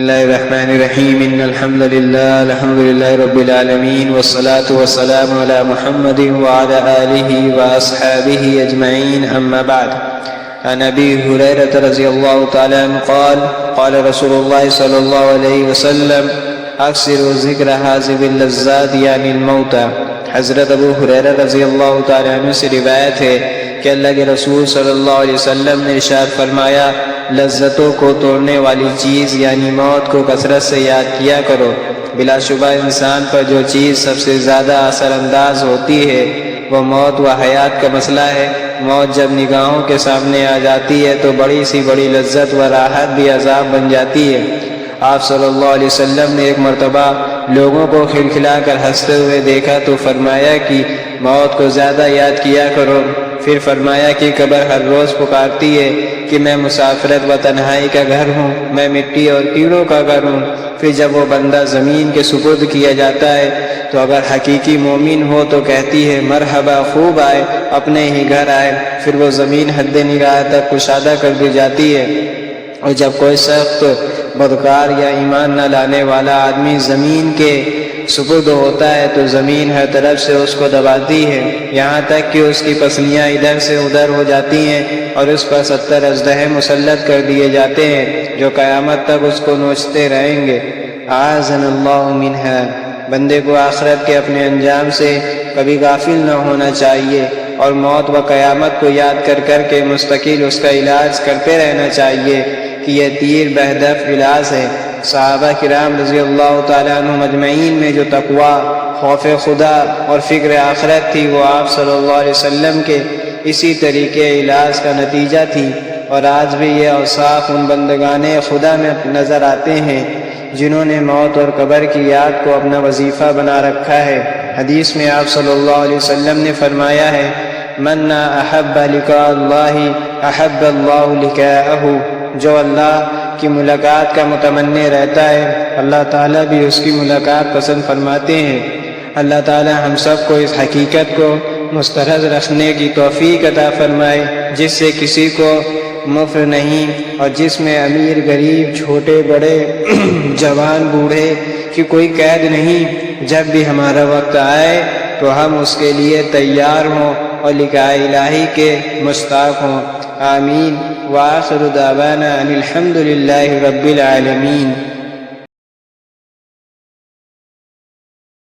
الله الرحمن الرحيم إن الحمد لله رب العالمين والصلاة والسلام على محمد وعلى آله وأصحابه أجمعين أما بعد. عن أبي هريرة رضي الله تعالى عنه قال رسول الله صلى الله عليه وسلم أكثروا ذكر حاذب اللذات يعني الموتى. حضرت ابو ہریرہ رضی اللہ تعالیٰ عنہ سے روایت ہے کہ اللہ کے رسول صلی اللہ علیہ وسلم نے ارشاد فرمایا، لذتوں کو توڑنے والی چیز یعنی موت کو کثرت سے یاد کیا کرو. بلا شبہ انسان پر جو چیز سب سے زیادہ اثر انداز ہوتی ہے وہ موت و حیات کا مسئلہ ہے. موت جب نگاہوں کے سامنے آ جاتی ہے تو بڑی سی بڑی لذت و راحت بھی عذاب بن جاتی ہے. آپ صلی اللہ علیہ وسلم نے ایک مرتبہ لوگوں کو کھلکھلا کر ہنستے ہوئے دیکھا تو فرمایا کہ موت کو زیادہ یاد کیا کرو. پھر فرمایا کہ قبر ہر روز پکارتی ہے کہ میں مسافرت و تنہائی کا گھر ہوں، میں مٹی اور کیڑوں کا گھر ہوں. پھر جب وہ بندہ زمین کے سپرد کیا جاتا ہے تو اگر حقیقی مومن ہو تو کہتی ہے مرحبا، خوب آئے، اپنے ہی گھر آئے. پھر وہ زمین حد نگاہ تک کشادہ کر دی جاتی ہے. اور جب کوئی سخت بدکار یا ایمان نہ لانے والا آدمی زمین کے سپرد ہوتا ہے تو زمین ہر طرف سے اس کو دباتی ہے، یہاں تک کہ اس کی پسلیاں ادھر سے ادھر ہو جاتی ہیں اور اس پر 70 اژدہے مسلط کر دیے جاتے ہیں جو قیامت تک اس کو نوچتے رہیں گے. اعاذنا اللہ منہا. بندے کو آخرت کے اپنے انجام سے کبھی غافل نہ ہونا چاہیے اور موت و قیامت کو یاد کر کر کے مستقل اس کا علاج کرتے رہنا چاہیے کہ یہ تیر بہدف علاج ہے. صحابہ کرام رضی اللہ تعالیٰ عنہم اجمعین میں جو تقویٰ، خوف خدا اور فکر آخرت تھی وہ آپ صلی اللہ علیہ وسلم کے اسی طریقے علاج کا نتیجہ تھی. اور آج بھی یہ اوصاف ان بندگان خدا میں نظر آتے ہیں جنہوں نے موت اور قبر کی یاد کو اپنا وظیفہ بنا رکھا ہے. حدیث میں آپ صلی اللہ علیہ وسلم نے فرمایا ہے، من احب لقاء اللہ احب اللہ لقاءہ. جو اللہ کی ملاقات کا متمنی رہتا ہے اللہ تعالیٰ بھی اس کی ملاقات پسند فرماتے ہیں. اللہ تعالیٰ ہم سب کو اس حقیقت کو مسترد رکھنے کی توفیق عطا فرمائے جس سے کسی کو مفر نہیں اور جس میں امیر غریب، چھوٹے بڑے، جوان بوڑھے کی کوئی قید نہیں. جب بھی ہمارا وقت آئے تو ہم اس کے لیے تیار ہوں اور لقاء الہی کے مشتاق ہوں. آمین. وآخر دعوانا ان الحمد للہ رب العالمین.